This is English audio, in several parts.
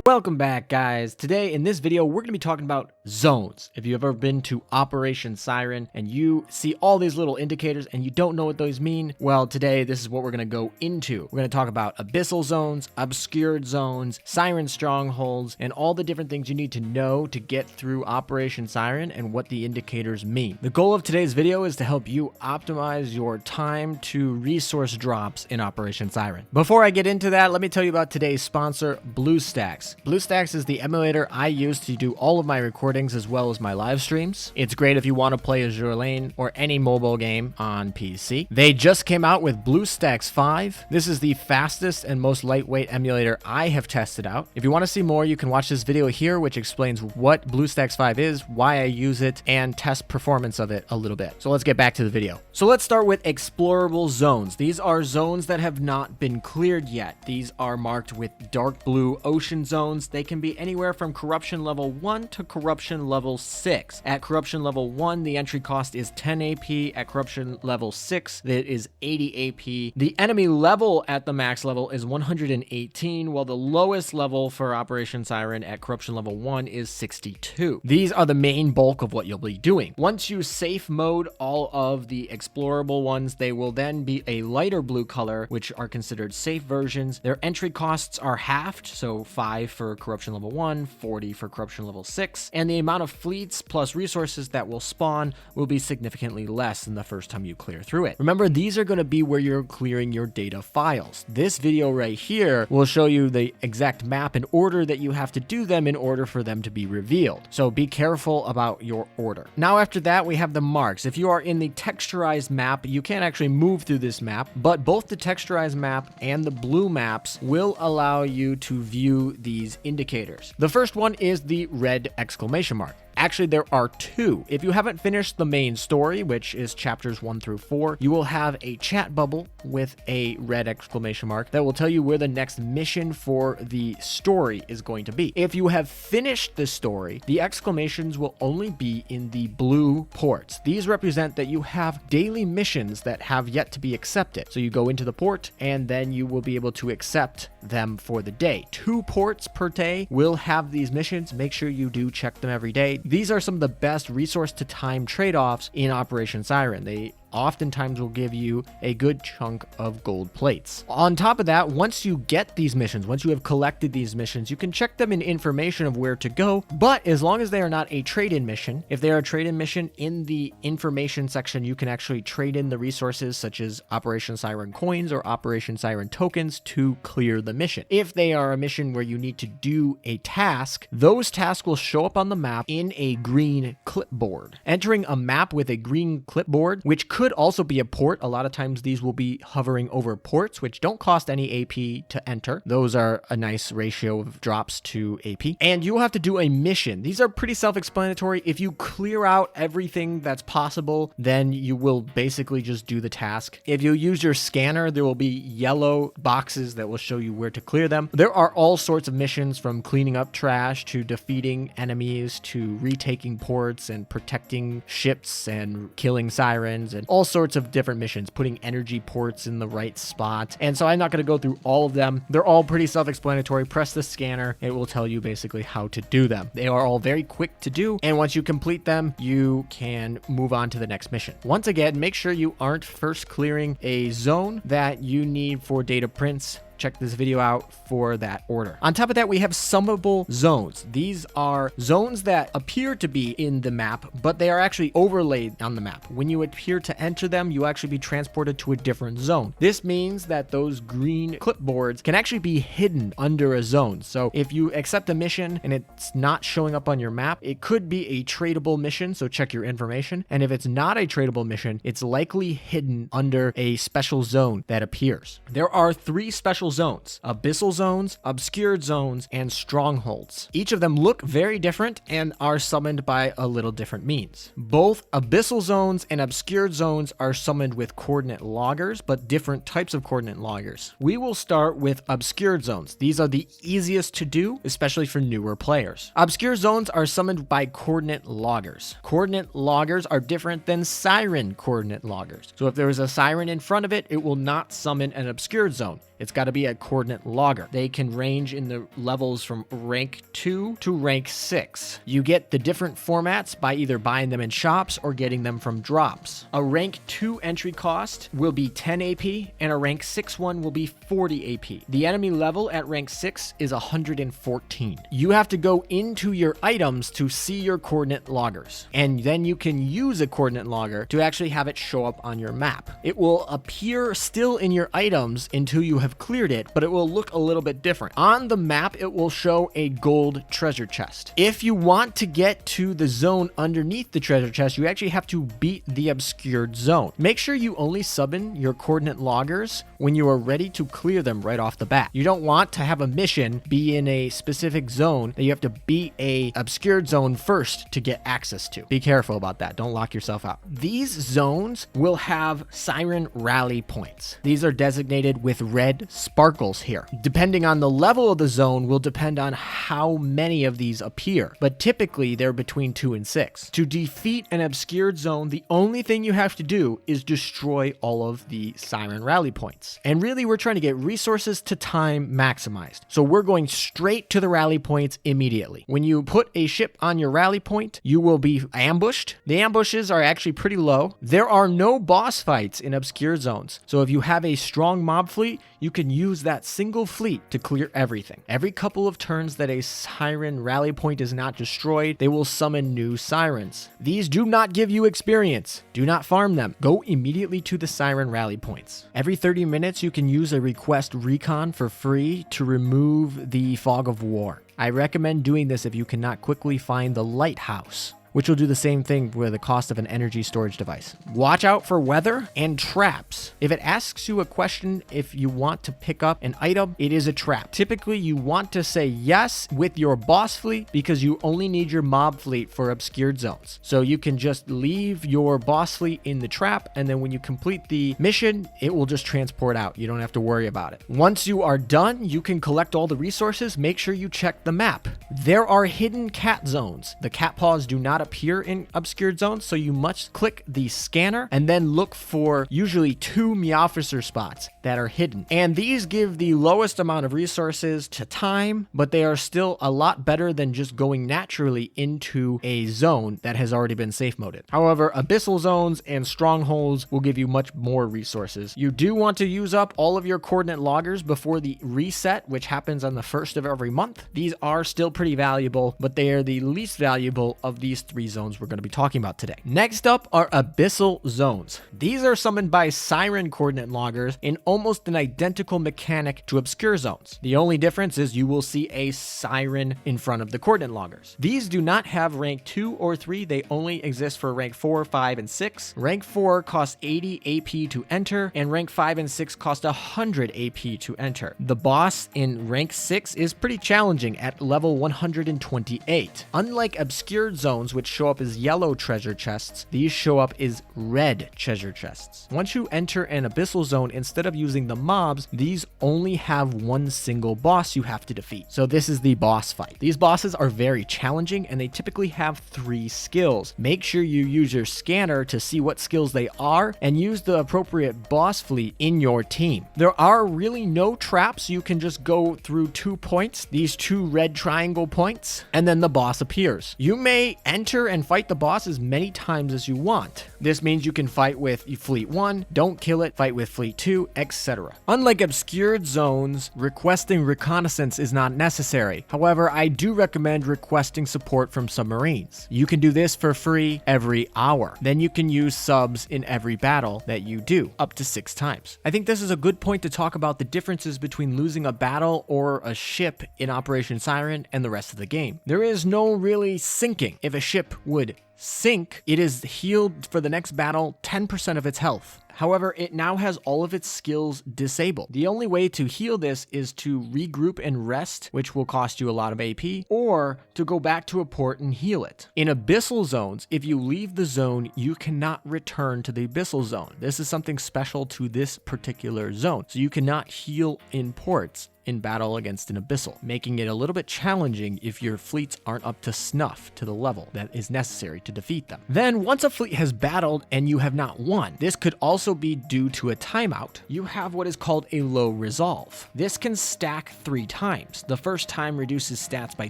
Welcome back, guys. Today in this video we're going to be talking about zones. If you've ever been to Operation Siren and you see all these little indicators and you don't know what those mean, well, today this is what we're going to go into. We're going to talk about Abyssal Zones, Obscured Zones, Siren Strongholds, and all the different things you need to know to get through Operation Siren and what the indicators mean. The goal of today's video is to help you optimize your time to resource drops in Operation Siren. Before I get into that, let me tell you about today's sponsor, BlueStacks. BlueStacks is the emulator I use to do all of my recordings as well as my live streams. It's great if you want to play Azur or any mobile game on PC. They just came out with BlueStacks 5. This is the fastest and most lightweight emulator I have tested out. If you want to see more, you can watch this video here, which explains what BlueStacks 5 is, why I use it, and test performance of it a little bit. So let's get back to the video. So let's start with Explorable Zones. These are zones that have not been cleared yet. These are marked with dark blue ocean zones. They can be anywhere from corruption level 1 to corruption level 6. At corruption level 1, the entry cost is 10 AP. At corruption level 6, it is 80 AP. The enemy level at the max level is 118, while the lowest level for Operation Siren at corruption level 1 is 62. These are the main bulk of what you'll be doing. Once you safe mode all of the explorable ones, they will then be a lighter blue color, which are considered safe versions. Their entry costs are halved, so 5 for corruption level 1, 40 for corruption level 6, and the amount of fleets plus resources that will spawn will be significantly less than the first time you clear through it. Remember, these are going to be where you're clearing your data files. This video right here will show you the exact map and order that you have to do them in order for them to be revealed. So be careful about your order. Now after that, we have the marks. If you are in the texturized map, you can't actually move through this map, but both the texturized map and the blue maps will allow you to view these indicators. The first one is the red exclamation mark. Actually, there are two. If you haven't finished the main story, which is chapters 1 through 4, you will have a chat bubble with a red exclamation mark that will tell you where the next mission for the story is going to be. If you have finished the story, the exclamations will only be in the blue ports. These represent that you have daily missions that have yet to be accepted. So you go into the port and then you will be able to accept them for the day. 2 ports per day will have these missions. Make sure you do check them every day. These are some of the best resource to time trade-offs in Operation Siren. They oftentimes will give you a good chunk of gold plates. On top of that, once you get these missions, once you have collected these missions, you can check them in information of where to go, but as long as they are not a trade-in mission, if they are a trade-in mission, in the information section, you can actually trade in the resources such as Operation Siren coins or Operation Siren tokens to clear the mission. If they are a mission where you need to do a task, those tasks will show up on the map in a green clipboard. Entering a map with a green clipboard, which could also be a port. A lot of times these will be hovering over ports, which don't cost any AP to enter. Those are a nice ratio of drops to AP. And you will have to do a mission. These are pretty self-explanatory. If you clear out everything that's possible, then you will basically just do the task. If you use your scanner, there will be yellow boxes that will show you where to clear them. There are all sorts of missions, from cleaning up trash to defeating enemies to retaking ports and protecting ships and killing sirens and all sorts of different missions, putting energy ports in the right spot. And so I'm not going to go through all of them. They're all pretty self-explanatory. Press the scanner. It will tell you basically how to do them. They are all very quick to do. And once you complete them, you can move on to the next mission. Once again, make sure you aren't first clearing a zone that you need for data prints. Check this video out for that order. On top of that, we have Summonable Zones. These are zones that appear to be in the map, but they are actually overlaid on the map. When you appear to enter them, you actually be transported to a different zone. This means that those green clipboards can actually be hidden under a zone. So if you accept a mission and it's not showing up on your map, it could be a tradable mission, so check your information. And if it's not a tradable mission, it's likely hidden under a special zone that appears. There are 3 special zones: Abyssal Zones, Obscured Zones, and Strongholds. Each of them look very different and are summoned by a little different means. Both Abyssal Zones and Obscured Zones are summoned with coordinate loggers, but different types of coordinate loggers. We will start with Obscured Zones. These are the easiest to do, especially for newer players. Obscured Zones are summoned by coordinate loggers. Coordinate loggers are different than Siren coordinate loggers. So if there is a Siren in front of it, it will not summon an Obscured Zone. It's got to be a coordinate logger. They can range in the levels from rank 2 to rank 6. You get the different formats by either buying them in shops or getting them from drops. A rank 2 entry cost will be 10 AP, and a rank 6 one will be 40 AP. The enemy level at rank 6 is 114. You have to go into your items to see your coordinate loggers, and then you can use a coordinate logger to actually have it show up on your map. It will appear still in your items until you have cleared it, but it will look a little bit different. On the map, it will show a gold treasure chest. If you want to get to the zone underneath the treasure chest, you actually have to beat the obscured zone. Make sure you only summon your coordinate loggers when you are ready to clear them right off the bat. You don't want to have a mission be in a specific zone that you have to beat a obscured zone first to get access to. Be careful about that. Don't lock yourself out. These zones will have Siren rally points. These are designated with red sparkles here. Depending on the level of the zone will depend on how many of these appear, but typically they're between 2 and 6. To defeat an obscured zone, the only thing you have to do is destroy all of the Siren rally points. And really, we're trying to get resources to time maximized. So we're going straight to the rally points immediately. When you put a ship on your rally point, you will be ambushed. The ambushes are actually pretty low. There are no boss fights in obscure zones. So if you have a strong mob fleet, you can use that single fleet to clear everything. Every couple of turns that a Siren rally point is not destroyed, they will summon new Sirens. These do not give you experience. Do not farm them. Go immediately to the Siren rally points. Every 30 minutes, you can use a request recon for free to remove the fog of war. I recommend doing this if you cannot quickly find the lighthouse, which will do the same thing with the cost of an energy storage device. Watch out for weather and traps. If it asks you a question if you want to pick up an item, it is a trap. Typically, you want to say yes with your boss fleet because you only need your mob fleet for obscured zones. So you can just leave your boss fleet in the trap, and then when you complete the mission, it will just transport out. You don't have to worry about it. Once you are done, you can collect all the resources. Make sure you check the map. There are hidden cat zones. The cat paws do not appear in obscured zones, so you must click the scanner and then look for usually 2 Meowfisser spots that are hidden. And these give the lowest amount of resources to time, but they are still a lot better than just going naturally into a zone that has already been safe moded. However, Abyssal Zones and Strongholds will give you much more resources. You do want to use up all of your coordinate loggers before the reset, which happens on the 1st of every month. These are still pretty valuable, but they are the least valuable of these 3 zones we're going to be talking about today. Next up are Abyssal Zones. These are summoned by Siren coordinate loggers in almost an identical mechanic to obscure zones. The only difference is you will see a Siren in front of the coordinate loggers. These do not have rank 2 or 3. They only exist for rank 4, 5, and 6. Rank 4 costs 80 AP to enter, and rank 5 and 6 cost 100 AP to enter. The boss in rank 6 is pretty challenging at level 128. Unlike obscured zones, which show up as yellow treasure chests, these show up as red treasure chests. Once you enter an Abyssal Zone, instead of using the mobs, these only have one single boss you have to defeat. So this is the boss fight. These bosses are very challenging, and they typically have 3 skills. Make sure you use your scanner to see what skills they are, and use the appropriate boss fleet in your team. There are really no traps. You can just go through 2 points, these 2 red triangle points, and then the boss appears. You may enter and fight the boss as many times as you want. This means you can fight with Fleet 1, don't kill it, fight with Fleet 2, etc. Unlike obscured zones, requesting reconnaissance is not necessary. However, I do recommend requesting support from submarines. You can do this for free every hour. Then you can use subs in every battle that you do, up to 6 times. I think this is a good point to talk about the differences between losing a battle or a ship in Operation Siren and the rest of the game. There is no really sinking. If a ship would sink, it is healed for the next battle 10% of its health. However, it now has all of its skills disabled. The only way to heal this is to regroup and rest, which will cost you a lot of AP, or to go back to a port and heal it. In Abyssal Zones, if you leave the zone, you cannot return to the Abyssal Zone. This is something special to this particular zone. So you cannot heal in ports in battle against an Abyssal, making it a little bit challenging if your fleets aren't up to snuff to the level that is necessary to defeat them. Then, once a fleet has battled and you have not won, this could also be due to a timeout, you have what is called a low resolve. This can stack 3 times. The first time reduces stats by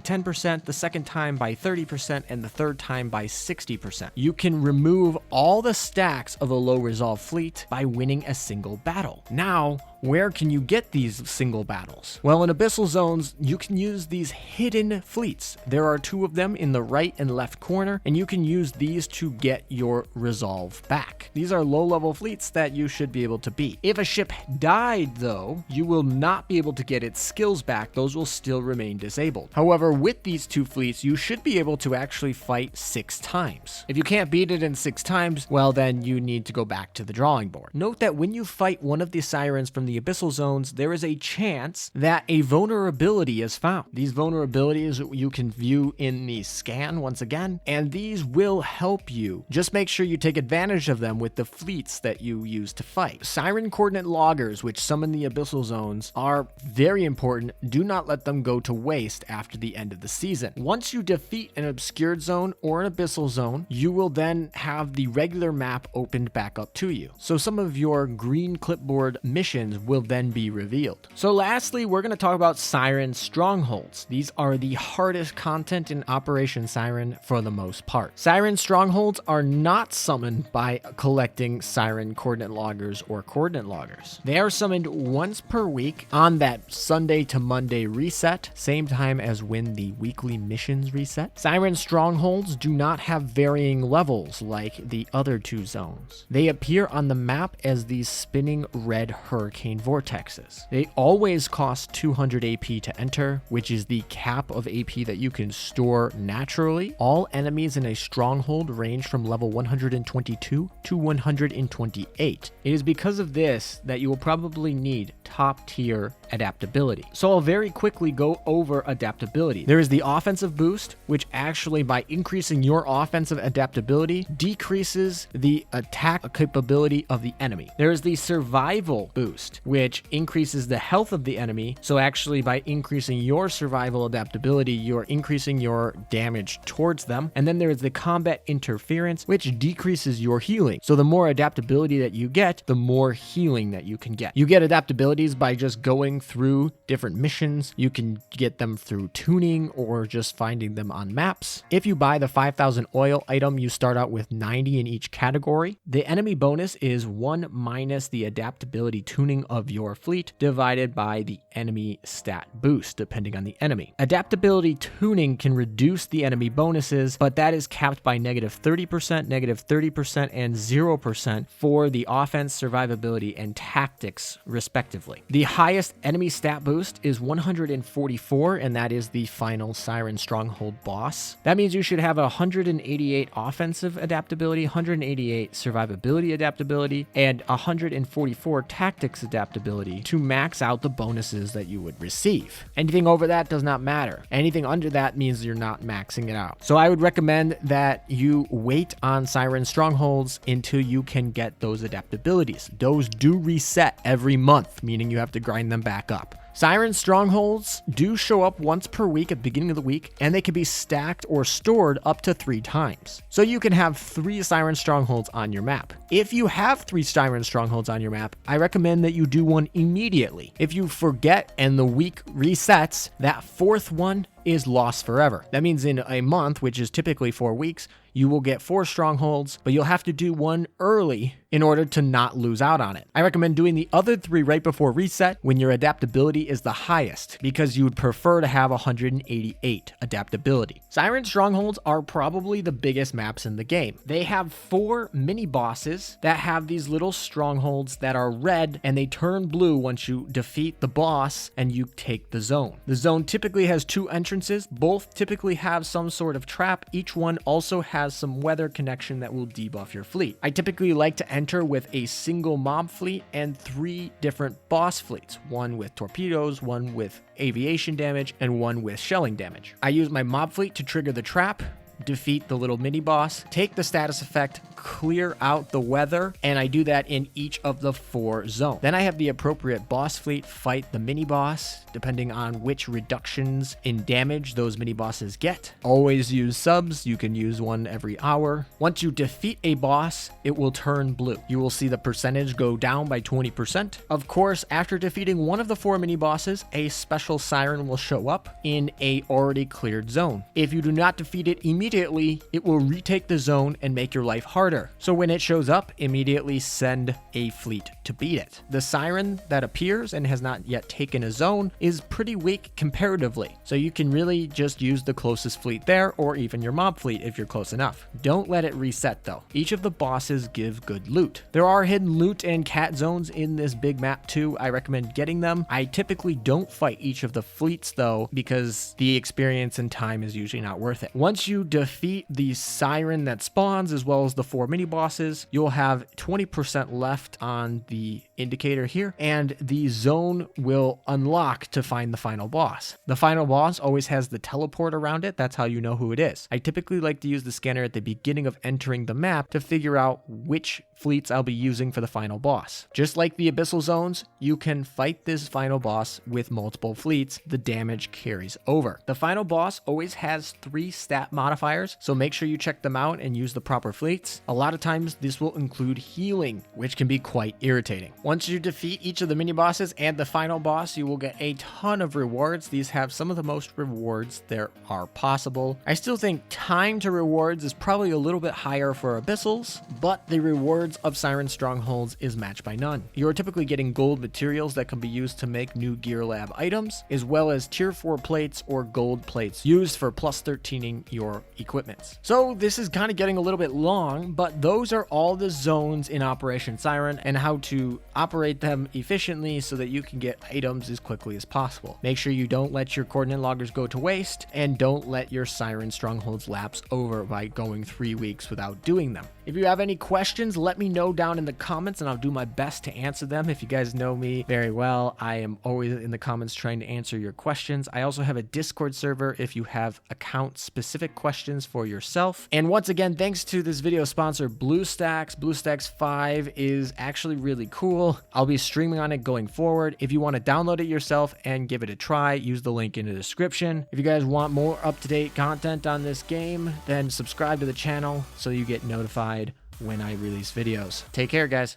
10%, the second time by 30%, and the third time by 60%. You can remove all the stacks of a low resolve fleet by winning a single battle. Now, where can you get these single battles? Well, in Abyssal Zones, you can use these hidden fleets. There are 2 of them in the right and left corner, and you can use these to get your resolve back. These are low-level fleets that you should be able to beat. If a ship died, though, you will not be able to get its skills back. Those will still remain disabled. However, with these 2 fleets, you should be able to actually fight 6 times. If you can't beat it in 6 times, well, then you need to go back to the drawing board. Note that when you fight one of the Sirens from the Abyssal Zones, there is a chance that a vulnerability is found. These vulnerabilities you can view in the scan once again, and these will help you. Just make sure you take advantage of them with the fleets that you use to fight. Siren coordinate loggers, which summon the Abyssal Zones, are very important. Do not let them go to waste after the end of the season. Once you defeat an obscured zone or an Abyssal Zone, you will then have the regular map opened back up to you. So some of your green clipboard missions will then be revealed. So lastly, we're going to talk about Siren Strongholds. These are the hardest content in Operation Siren for the most part. Siren Strongholds are not summoned by collecting Siren coordinate loggers or coordinate loggers. They are summoned once per week on that Sunday to Monday reset, same time as when the weekly missions reset. Siren Strongholds do not have varying levels like the other 2 zones. They appear on the map as these spinning red hurricane vortexes. They always cost 200 AP to enter, which is the cap of AP that you can store naturally. All enemies in a stronghold range from level 122 to 128. It is because of this that you will probably need top tier adaptability. So I'll very quickly go over adaptability. There is the offensive boost, which actually by increasing your offensive adaptability decreases the attack capability of the enemy. There is the survival boost, which increases the health of the enemy. So actually by increasing your survival adaptability, you're increasing your damage towards them. And then there is the combat interference, which decreases your healing. So the more adaptability that you get, the more healing that you can get. You get adaptabilities by just going through different missions. You can get them through tuning or just finding them on maps. If you buy the 5,000 oil item, you start out with 90 in each category. The enemy bonus is 1 minus the adaptability tuning of your fleet divided by the enemy stat boost, depending on the enemy. Adaptability tuning can reduce the enemy bonuses, but that is capped by -30%, -30%, and 0% for the offense, survivability, and tactics, respectively. The highest enemy stat boost is 144, and that is the final Siren Stronghold boss. That means you should have 188 offensive adaptability, 188 survivability adaptability, and 144 tactics adaptability to max out the bonuses that you would receive. Anything over that does not matter. Anything under that means you're not maxing it out. So I would recommend that you wait on Siren Strongholds until you can get those adaptabilities. Those do reset every month, meaning you have to grind them back up. Siren Strongholds do show up once per week at the beginning of the week, and they can be stacked or stored up to 3 times. So you can have 3 Siren Strongholds on your map. If you have 3 Siren Strongholds on your map, I recommend that you do one immediately. If you forget and the week resets, that 4th one is lost forever. That means in a month, which is typically 4 weeks, you will get 4 strongholds, but you'll have to do one early in order to not lose out on it. I recommend doing the other 3 right before reset when your adaptability is the highest, because you would prefer to have 188 adaptability. Siren Strongholds are probably the biggest maps in the game. They have 4 mini bosses that have these little strongholds that are red, and they turn blue once you defeat the boss and you take the zone. The zone typically has 2 entrances. Both typically have some sort of trap. Each one also has some weather connection that will debuff your fleet. I typically like to enter with a single mob fleet and 3 different boss fleets, one with torpedoes, one with aviation damage, and one with shelling damage. I use my mob fleet to trigger the trap, defeat the little mini boss, take the status effect, clear out the weather, and I do that in each of the 4 zones. Then I have the appropriate boss fleet fight the mini boss, depending on which reductions in damage those mini bosses get. Always use subs. You can use one every hour. Once you defeat a boss, it will turn blue. You will see the percentage go down by 20%. Of course, after defeating one of the 4 mini bosses, a special siren will show up in a already cleared zone. If you do not defeat it immediately, it will retake the zone and make your life harder. So when it shows up, immediately send a fleet to beat it. The siren that appears and has not yet taken a zone is pretty weak comparatively. So you can really just use the closest fleet there, or even your mob fleet if you're close enough. Don't let it reset though. Each of the bosses give good loot. There are hidden loot and cat zones in this big map too. I recommend getting them. I typically don't fight each of the fleets though, because the experience and time is usually not worth it. Once you defeat the siren that spawns, as well as the 4 mini bosses, you'll have 20% left on the indicator here, and the zone will unlock to find the final boss. The final boss always has the teleport around it. That's how you know who it is. I typically like to use the scanner at the beginning of entering the map to figure out which fleets I'll be using for the final boss. Just like the Abyssal Zones, you can fight this final boss with multiple fleets. The damage carries over. The final boss always has 3 stat modifiers, so make sure you check them out and use the proper fleets. A lot of times this will include healing, which can be quite irritating. Once you defeat each of the mini bosses and the final boss, you will get a ton of rewards. These have some of the most rewards there are possible. I still think time to rewards is probably a little bit higher for Abyssals, but the rewards of Siren Strongholds is matched by none. You are typically getting gold materials that can be used to make new Gear Lab items, as well as tier 4 plates or gold plates used for plus 13ing your equipments. So this is kind of getting a little bit long, but those are all the zones in Operation Siren and how to operate them efficiently so that you can get items as quickly as possible. Make sure you don't let your coordinate loggers go to waste, and don't let your Siren Strongholds lapse over by going 3 weeks without doing them. If you have any questions, let me know down in the comments and I'll do my best to answer them. If you guys know me very well, I am always in the comments trying to answer your questions. I also have a Discord server if you have account specific questions for yourself. And once again, thanks to this video sponsor, BlueStacks. BlueStacks 5 is actually really cool. I'll be streaming on it going forward. If you want to download it yourself and give it a try, use the link in the description. If you guys want more up-to-date content on this game, then subscribe to the channel so you get notified when I release videos. Take care, guys.